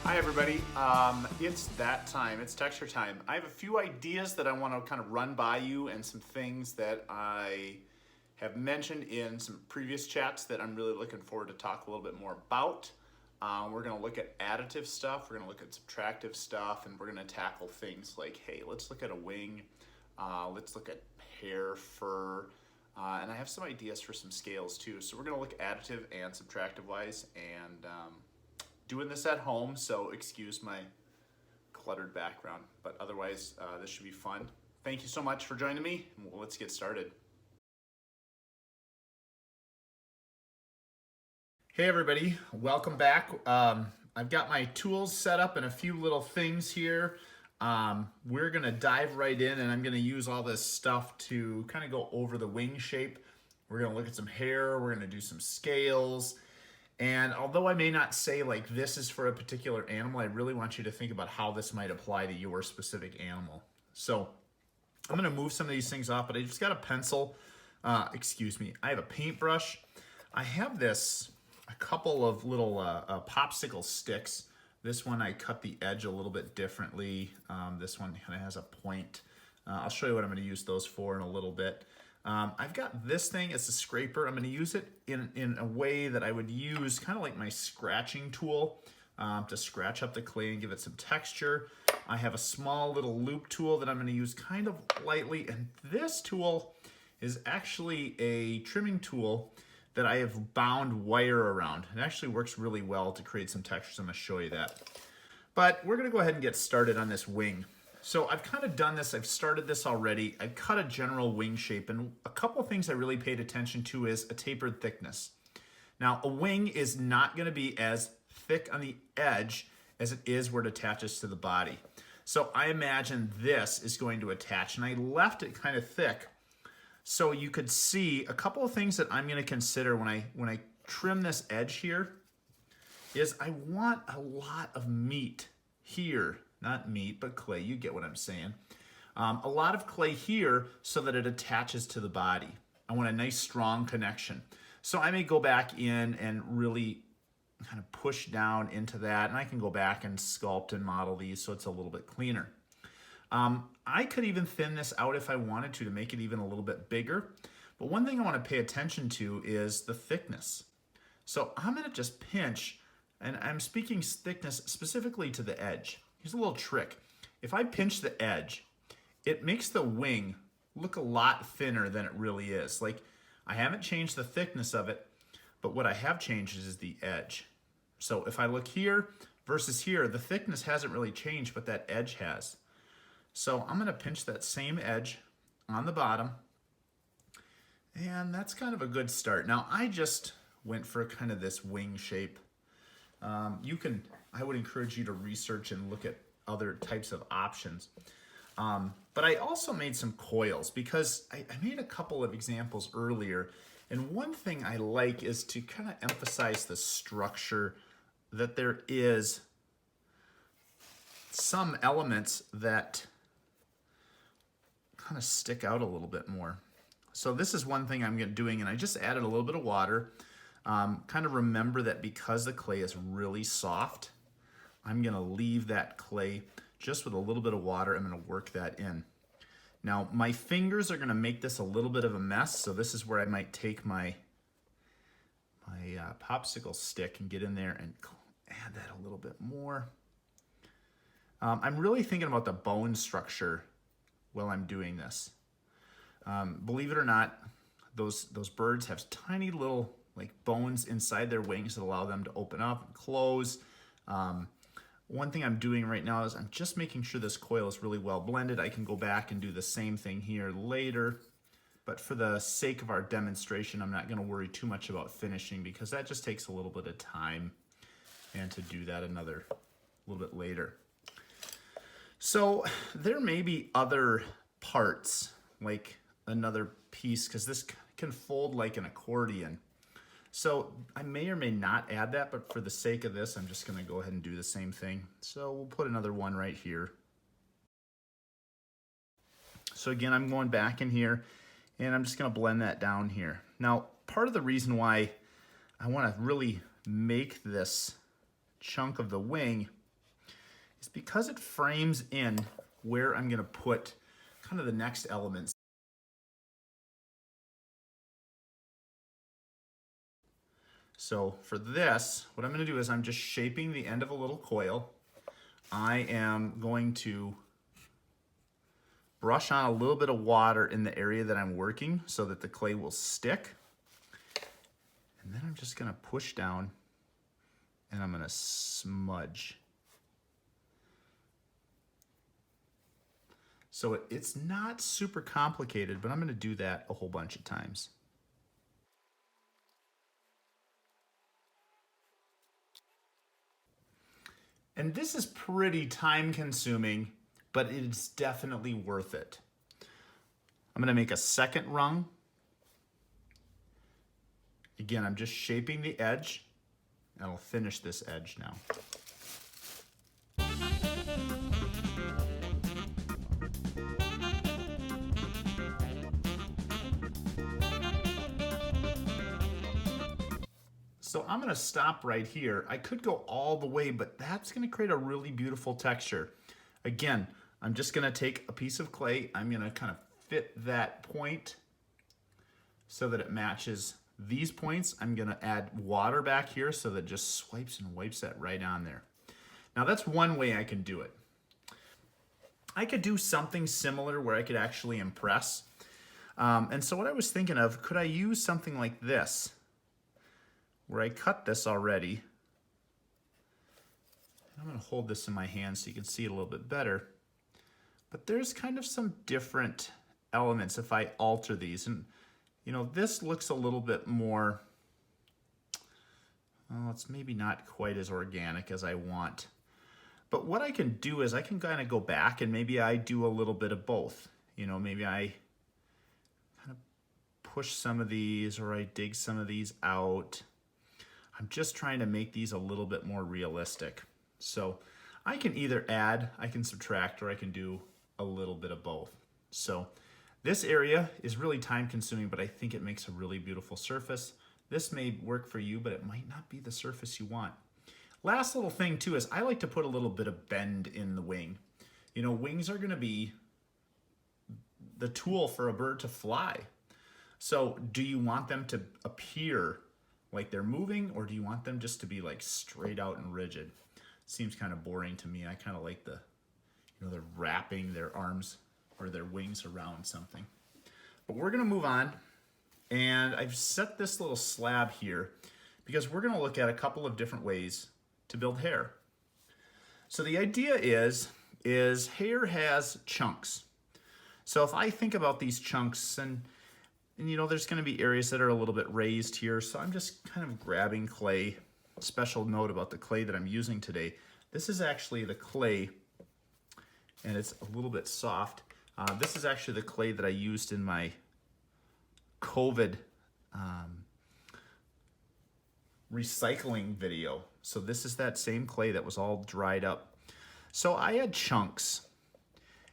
Hi everybody, it's that time, it's texture time. I have a few ideas that I want to kind of run by you and some things that I have mentioned in some previous chats that I'm really looking forward to talk a little bit more about. We're going to look at additive stuff, we're going to look at subtractive stuff, and we're going to tackle things like, hey, let's look at a wing, let's look at hair, fur, and I have some ideas for some scales too. So we're going to look additive and subtractive wise, and doing this at home, so excuse my cluttered background, but otherwise this should be fun. Thank you so much for joining me, and let's get started. Hey everybody, welcome back. I've got my tools set up and a few little things here. We're gonna dive right in, and I'm gonna use all this stuff to kind of go over the wing shape. We're gonna look at some hair, we're gonna do some scales. And although I may not say like this is for a particular animal, I really want you to think about how this might apply to your specific animal. So I'm gonna move some of these things off, but I just got a pencil, excuse me, I have a paintbrush. I have a couple of little popsicle sticks. This one I cut the edge a little bit differently. This one kind of has a point. I'll show you what I'm gonna use those for in a little bit. I've got this thing, it's a scraper. I'm going to use it in a way that I would use kind of like my scratching tool to scratch up the clay and give it some texture. I have a small little loop tool that I'm going to use kind of lightly, and this tool is actually a trimming tool that I have bound wire around. It actually works really well to create some textures. I'm going to show you that. But we're going to go ahead and get started on this wing. So I've kind of done this, I've started this already. I've cut a general wing shape, and a couple of things I really paid attention to is a tapered thickness. Now, a wing is not going to be as thick on the edge as it is where it attaches to the body. So I imagine this is going to attach, and I left it kind of thick so you could see a couple of things that I'm going to consider when I trim this edge here is I want a lot of meat here. Not meat, but clay, you get what I'm saying. A lot of clay here so that it attaches to the body. I want a nice strong connection. So I may go back in and really kind of push down into that, and I can go back and sculpt and model these so it's a little bit cleaner. I could even thin this out if I wanted to make it even a little bit bigger. But one thing I want to pay attention to is the thickness. So I'm going to just pinch, and I'm speaking thickness specifically to the edge. Here's a little trick. If I pinch the edge, it makes the wing look a lot thinner than it really is. Like, I haven't changed the thickness of it, but what I have changed is the edge. So if I look here versus here, the thickness hasn't really changed, but that edge has. So I'm gonna pinch that same edge on the bottom, and that's kind of a good start. Now, I just went for kind of this wing shape. I would encourage you to research and look at other types of options. But I also made some coils because I made a couple of examples earlier. And one thing I like is to kind of emphasize the structure, that there is some elements that kind of stick out a little bit more. So this is one thing I'm doing, and I just added a little bit of water. Kind of remember that because the clay is really soft, I'm gonna leave that clay just with a little bit of water. I'm gonna work that in. Now, my fingers are gonna make this a little bit of a mess, so this is where I might take my popsicle stick and get in there and add that a little bit more. I'm really thinking about the bone structure while I'm doing this. Believe it or not, those birds have tiny little like bones inside their wings that allow them to open up and close. One thing I'm doing right now is I'm just making sure this coil is really well blended. I can go back and do the same thing here later, but for the sake of our demonstration, I'm not going to worry too much about finishing because that just takes a little bit of time, and to do that a little bit later. So there may be other parts, like another piece, because this can fold like an accordion. So I may or may not add that, but for the sake of this, I'm just gonna go ahead and do the same thing. So we'll put another one right here. So again, I'm going back in here, and I'm just gonna blend that down here. Now, part of the reason why I wanna really make this chunk of the wing is because it frames in where I'm gonna put kind of the next elements. So for this, what I'm gonna do is I'm just shaping the end of a little coil. I am going to brush on a little bit of water in the area that I'm working so that the clay will stick. And then I'm just gonna push down and I'm gonna smudge. So it's not super complicated, but I'm gonna do that a whole bunch of times. And this is pretty time consuming, but it's definitely worth it. I'm gonna make a second rung. Again, I'm just shaping the edge, and I'll finish this edge now. So I'm gonna stop right here. I could go all the way, but that's gonna create a really beautiful texture. Again, I'm just gonna take a piece of clay, I'm gonna kind of fit that point so that it matches these points. I'm gonna add water back here so that it just swipes and wipes that right on there. Now that's one way I can do it. I could do something similar where I could actually impress. And so what I was thinking of, could I use something like this? Where I cut this already. I'm gonna hold this in my hand so you can see it a little bit better. But there's kind of some different elements if I alter these. And you know, this looks a little bit more, well, it's maybe not quite as organic as I want. But what I can do is I can kind of go back and maybe I do a little bit of both. You know, maybe I kind of push some of these or I dig some of these out. I'm just trying to make these a little bit more realistic. So I can either add, I can subtract, or I can do a little bit of both. So this area is really time consuming, but I think it makes a really beautiful surface. This may work for you, but it might not be the surface you want. Last little thing too is I like to put a little bit of bend in the wing. You know, wings are gonna be the tool for a bird to fly. So do you want them to appear like they're moving, or do you want them just to be like straight out and rigid? Seems kind of boring to me. I kind of like the, you know, they're wrapping their arms or their wings around something. But we're gonna move on, and I've set this little slab here because we're gonna look at a couple of different ways to build hair. So the idea is hair has chunks. So if I think about these chunks, and you know, there's gonna be areas that are a little bit raised here, so I'm just kind of grabbing clay. Special note about the clay that I'm using today. This is actually the clay, and it's a little bit soft. This is actually the clay that I used in my COVID recycling video. So this is that same clay that was all dried up. So I had chunks.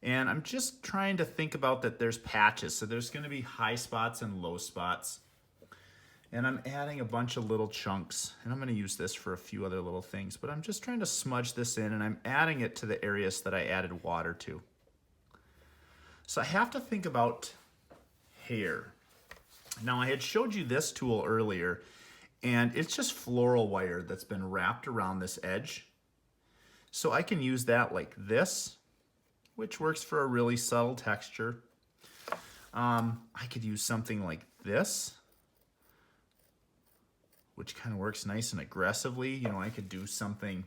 And I'm just trying to think about that there's patches. So there's gonna be high spots and low spots. And I'm adding a bunch of little chunks. And I'm gonna use this for a few other little things, but I'm just trying to smudge this in, and I'm adding it to the areas that I added water to. So I have to think about hair. Now I had showed you this tool earlier, and it's just floral wire that's been wrapped around this edge. So I can use that like this, which works for a really subtle texture. I could use something like this, which kind of works nice and aggressively. You know, I could do something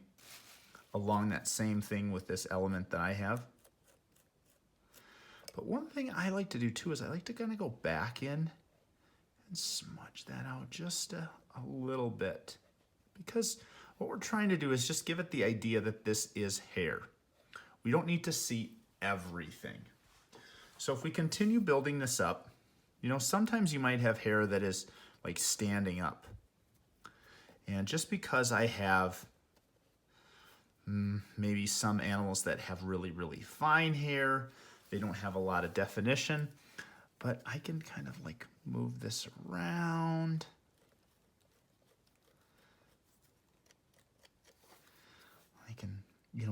along that same thing with this element that I have. But one thing I like to do too is I like to kind of go back in and smudge that out just a little bit. Because what we're trying to do is just give it the idea that this is hair. We don't need to see everything. So if we continue building this up, you know, sometimes you might have hair that is like standing up. And just because I have maybe some animals that have really, really fine hair, they don't have a lot of definition, but I can kind of like move this around.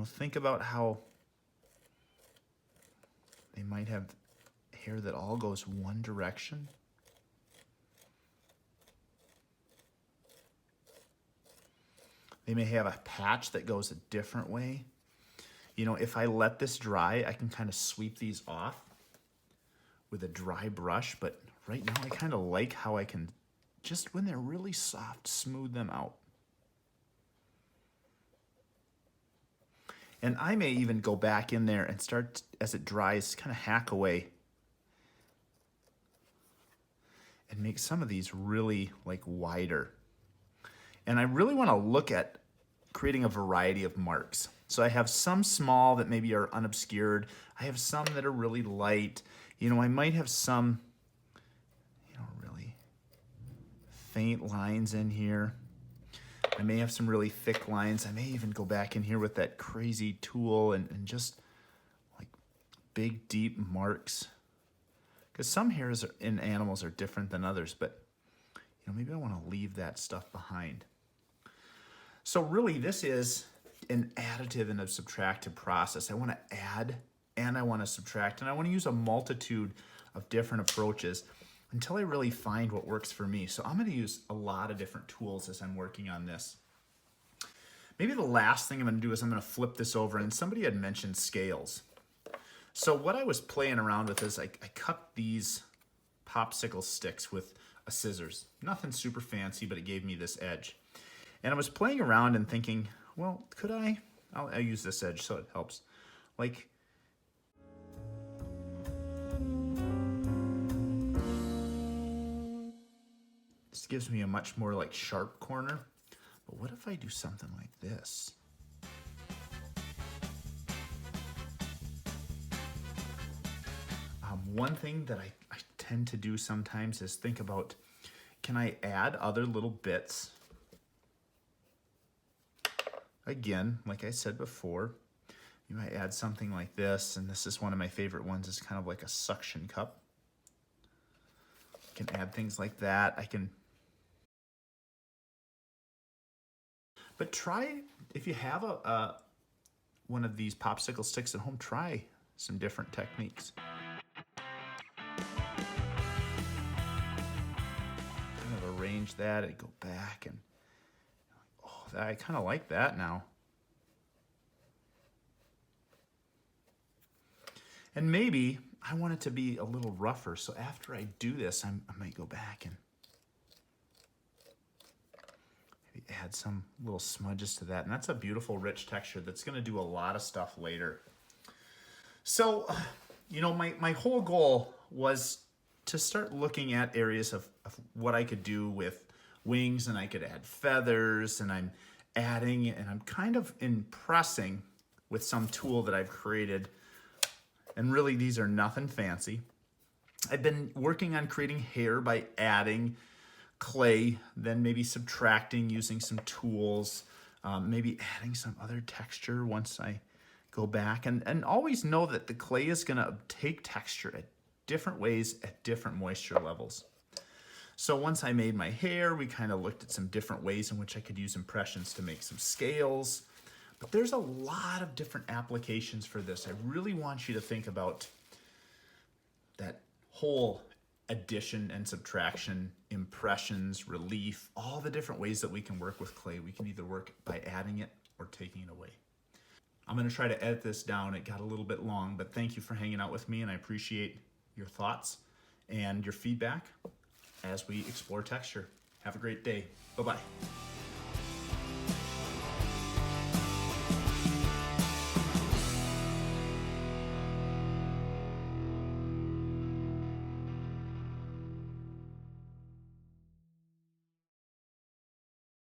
think about how they might have hair that all goes one direction. They may have a patch that goes a different way. If I let this dry, I can kind of sweep these off with a dry brush, but right now I kind of like how I can, just when they're really soft, smooth them out. And I may even go back in there and start, as it dries, kind of hack away and make some of these really like wider. And I really want to look at creating a variety of marks. So I have some small that maybe are unobscured. I have some that are really light. I might have some, really faint lines in here. I may have some really thick lines. I may even go back in here with that crazy tool and just like big, deep marks. Because some hairs in animals are different than others, but maybe I want to leave that stuff behind. So really this is an additive and a subtractive process. I want to add and I want to subtract, and I want to use a multitude of different approaches until I really find what works for me. So I'm going to use a lot of different tools as I'm working on this. Maybe the last thing I'm going to do is I'm going to flip this over, and somebody had mentioned scales. So what I was playing around with is I cut these popsicle sticks with a scissors. Nothing super fancy, but it gave me this edge. And I was playing around and thinking, well, could I'll use this edge so it helps. Like, this gives me a much more like sharp corner. But what if I do something like this? One thing that I tend to do sometimes is think about, can I add other little bits? Again, like I said before, you might add something like this, and this is one of my favorite ones. It's kind of like a suction cup. I can add things like that. But try, if you have one of these popsicle sticks at home, try some different techniques. Kind of arrange that and go back, and oh, I kind of like that now. And maybe I want it to be a little rougher, so after I do this, I might go back and maybe add some little smudges to that. And that's a beautiful, rich texture that's going to do a lot of stuff later. So, my whole goal was to start looking at areas of what I could do with wings, and I could add feathers, and I'm adding, and I'm kind of impressing with some tool that I've created. And really, these are nothing fancy. I've been working on creating hair by adding clay, then maybe subtracting using some tools, maybe adding some other texture once I go back. And always know that the clay is going to take texture at different ways at different moisture levels. So once I made my hair, we kind of looked at some different ways in which I could use impressions to make some scales. But there's a lot of different applications for this. I really want you to think about that whole addition and subtraction, impressions, relief, all the different ways that we can work with clay. We can either work by adding it or taking it away. I'm going to try to edit this down. It got a little bit long, but thank you for hanging out with me, and I appreciate your thoughts and your feedback as we explore texture. Have a great day. Bye-bye.